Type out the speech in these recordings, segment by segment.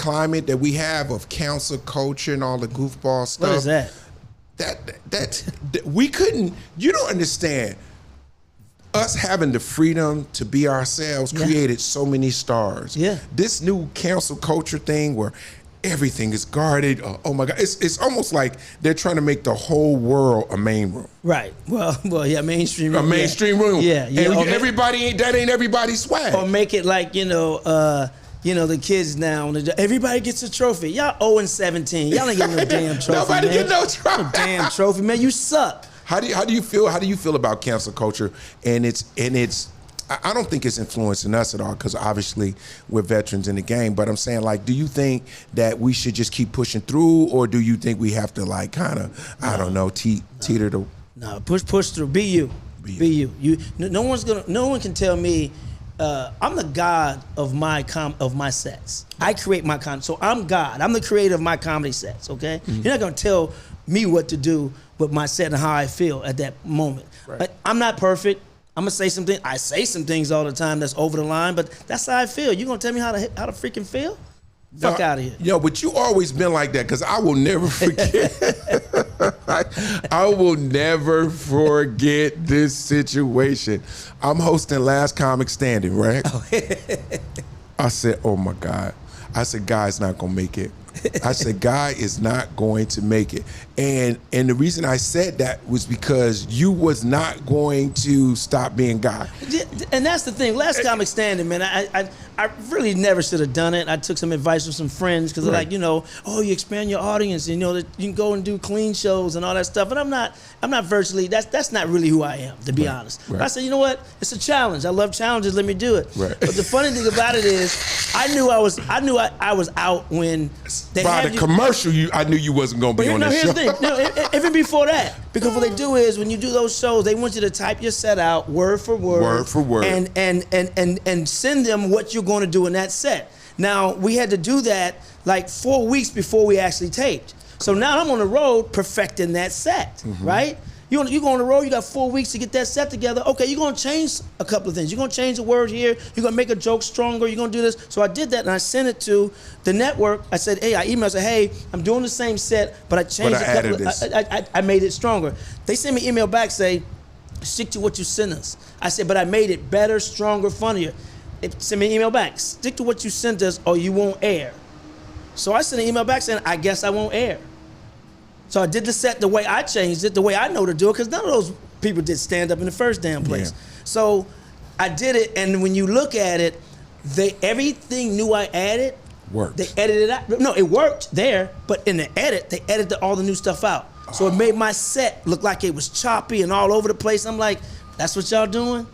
climate that we have of cancel culture and all the goofball stuff. What is that? That we couldn't. You don't understand. Us having the freedom to be ourselves created so many stars. Yeah. This new cancel culture thing where everything is guarded. Oh my God. It's almost like they're trying to make the whole world a main room. Right. Well, yeah, mainstream room. A mainstream room. Yeah. And everybody that ain't everybody's swag. Or make it like, the kids now, everybody gets a trophy. Y'all 0-17. Y'all ain't getting no damn trophy. Nobody man. get no trophy. No damn trophy, man. You suck. How do you feel about cancel culture? And I don't think it's influencing us at all because obviously we're veterans in the game. But I'm saying, like, do you think that we should just keep pushing through, or do you think we have to like kind of teeter to? No, push through. Be you. Be you. No one can tell me. I'm the god of my sets. I create my content, so I'm God. I'm the creator of my comedy sets. Okay, You're not gonna tell me what to do with my set and how I feel at that moment. Right. I'm not perfect. I'm gonna say something. I say some things all the time that's over the line, but that's how I feel. You gonna tell me how to freaking feel? Fuck out of here. Yo, but you always been like that because I will never forget. I will never forget this situation. I'm hosting Last Comic Standing, right? I said, oh my God. I said, Guy's not gonna make it. I said, Guy is not going to make it. And the reason I said that was because you was not going to stop being Guy. And that's the thing. Last Comic Standing, man, I really never should have done it. I took some advice from some friends because they're like, you expand your audience, and that you can go and do clean shows and all that stuff. And I'm not virtually, that's not really who I am, to be honest. Right. But I said, you know what? It's a challenge. I love challenges. Let me do it. Right. But the funny thing about it is, I knew I was out when they by the commercial. I knew you wasn't gonna be on that show. Here's the thing. No, even before that, because what they do is when you do those shows, they want you to type your set out word for word, and send them what you're going to do in that set. Now we had to do that like 4 weeks before we actually taped. So now I'm on the road perfecting that set, right? You go on the road, you got 4 weeks to get that set together. Okay, you're gonna change a couple of things. You're gonna change a word here, you're gonna make a joke stronger, you're gonna do this. So I did that and I sent it to the network. I said, I emailed, said, hey, I'm doing the same set, but I changed I made it stronger. They sent me an email back, say, stick to what you sent us. I said, but I made it better, stronger, funnier. They sent me an email back, stick to what you sent us or you won't air. So I sent an email back saying, I guess I won't air. So I did the set the way I changed it, the way I know to do it, because none of those people did stand up in the first damn place. Yeah. So I did it, and when you look at it, everything new I added, worked. They edited it out. No, it worked there, but in the edit, they edited all the new stuff out. So it made my set look like it was choppy and all over the place. I'm like, that's what y'all doing?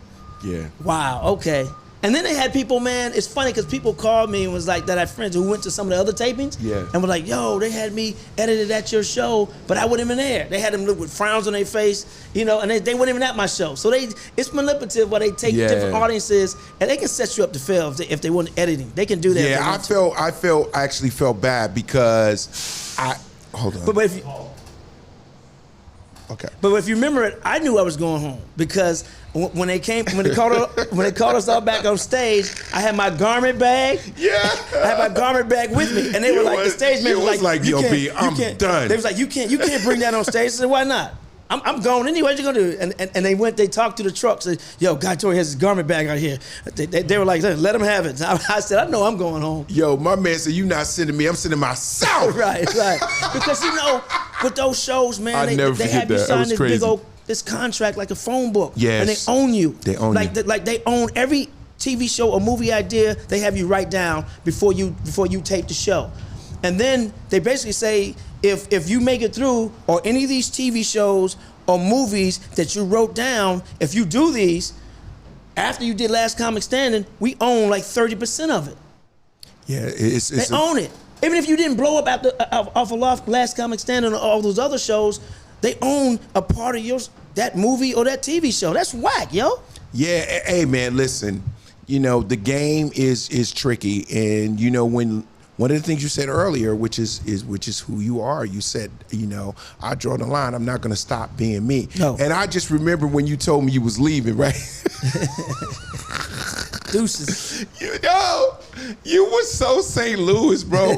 Yeah. Wow, okay. And then they had people, man, it's funny because people called me and was like, that I had friends who went to some of the other tapings and were like, yo, they had me edited at your show, but I wasn't even there. They had them look with frowns on their face, and they weren't even at my show. So it's manipulative where they take different audiences and they can set you up to fail if they want editing. They can do that. Yeah, I actually felt bad because hold on. But if you, okay. But if you remember it, I knew I was going home because when they called us all back on stage, I had my garment bag. Yeah. I had my garment bag with me, and they were like, the stage man was like, yo, B, I'm done. They was like, you can't bring that on stage. I said, why not? I'm going anyway. What you gonna do? And they talked to the truck. Said, yo, Guy Tori has his garment bag out here. They were like, let him have it. I said, I know I'm going home. Yo, my man said, you not sending me, I'm sending myself. Right. Because with those shows, man, they have you sign this contract like a phone book. Yes. And they own you. They own you. Like they own every TV show or movie idea. They have you write down before you tape the show. And then they basically say, if you make it through, or any of these TV shows or movies that you wrote down, if you do these, after you did Last Comic Standing, we own like 30% of it. Yeah, they own it. Even if you didn't blow up off of Last Comic Standing or all those other shows, they own a part of that movie or that TV show. That's whack, yo. Yeah, hey man, listen, the game is tricky, and when one of the things you said earlier, which is who you are, you said, I draw the line, I'm not gonna stop being me. No. And I just remember when you told me you was leaving, right? Deuces. You was so St. Louis, bro.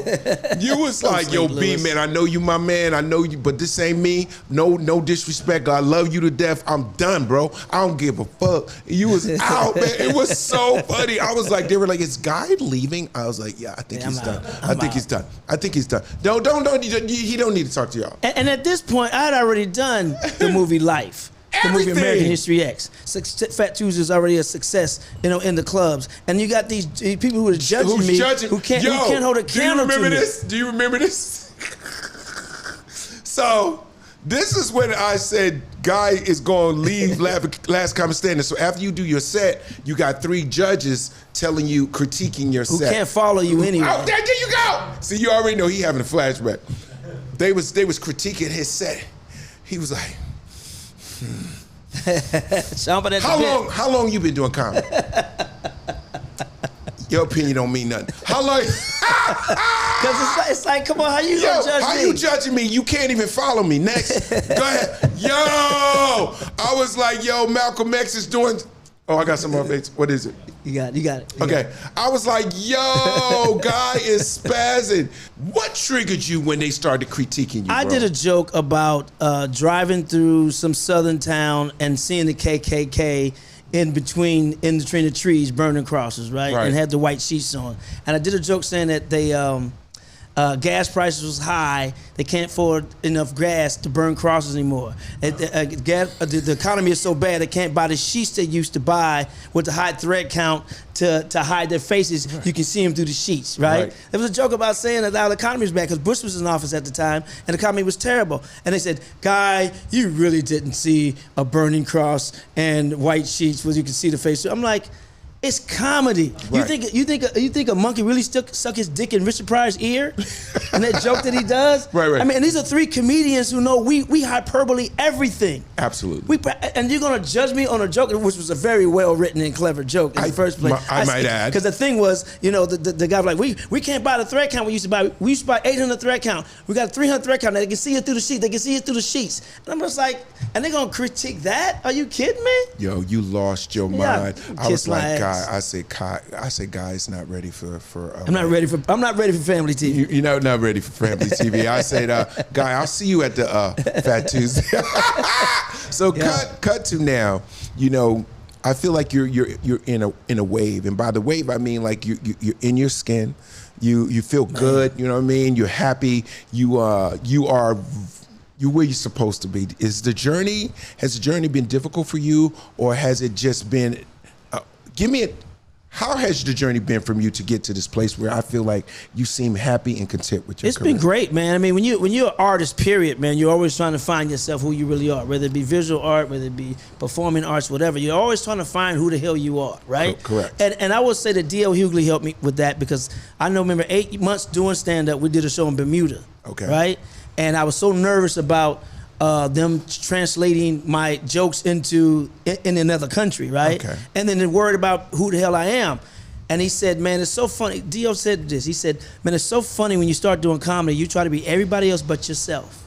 You was So like, yo, St. B, Louis. man, I know you my man. I know you, but this ain't me. No disrespect. I love you to death. I'm done, bro. I don't give a fuck. You was out, man. It was so funny. I was like, they were like, is Guy leaving? I was like, yeah, I think he's done. I think he's done. I think he's done. Don't. He don't need to talk to y'all. And at this point, I had already done the movie Life. The movie American History X. Fat Tuesday is already a success, in the clubs. And you got these people who are judging me, who can't hold a candle to me. Do you remember this? So this is when I said Guy is going to leave Last Comic Standing. So after you do your set, you got 3 judges telling you, critiquing your set. Who can't follow you anyway. Oh, there you go. See, you already know he having a flashback. They was critiquing his set. He was like, How long you been doing comedy? Your opinion don't mean nothing. How long? Because it's like, come on, how you gonna judge me? How you judging me? You can't even follow me. Next, go ahead. Yo, I was like, yo, Malcolm X is doing. Oh, I got some more updates. What is it? You got it. Okay, I was like, yo, Guy is spazzing. What triggered you when they started critiquing you, I did a joke about driving through some southern town and seeing the KKK in between the trees burning crosses, right? And had the white sheets on. And I did a joke saying that they gas prices was high. They can't afford enough gas to burn crosses anymore. The economy is so bad they can't buy the sheets they used to buy with the high thread count to hide their faces. Right. You can see them through the sheets, right? There was a joke about saying that the economy was bad because Bush was in office at the time and the economy was terrible. And they said, Guy, you really didn't see a burning cross and white sheets where you can see the face. I'm like, it's comedy. Right. You think a monkey really suck his dick in Richard Pryor's ear? And that joke that he does? Right. I mean, and these are 3 comedians who know we hyperbole everything. Absolutely. And you're gonna judge me on a joke, which was a very well written and clever joke in the first place. I might add. Because the thing was, the guy was like, we can't buy the thread count we used to buy. We used to buy 800 thread count. We got 300 thread count. They can see it through the sheet. They can see it through the sheets. And I'm just like, and they're gonna critique that? Are you kidding me? Yo, you lost your mind. Yeah, I was like, Guy, I said, Guy is not ready for I'm not ready for family TV. You're not ready for family TV. I said, Guy, I'll see you at the Fat Tuesday. So cut to now. I feel like you're in a wave, and by the wave I mean like you're in your skin. You feel good. You know what I mean? You're happy. You are where you're supposed to be. Has the journey been difficult for you, or has it just been? How has the journey been from you to get to this place where I feel like you seem happy and content with your career? It's been great, man. I mean, when you're an artist, period, man, you're always trying to find yourself, who you really are, whether it be visual art, whether it be performing arts, whatever. You're always trying to find who the hell you are, right? Correct. And I would say that D.L. Hughley helped me with that because I remember 8 months doing stand-up, we did a show in Bermuda, right? And I was so nervous about them translating my jokes in another country, right? And then they're worried about who the hell I am. And he said, man, it's so funny. Dio said this. He said, man, it's so funny when you start doing comedy, you try to be everybody else but yourself.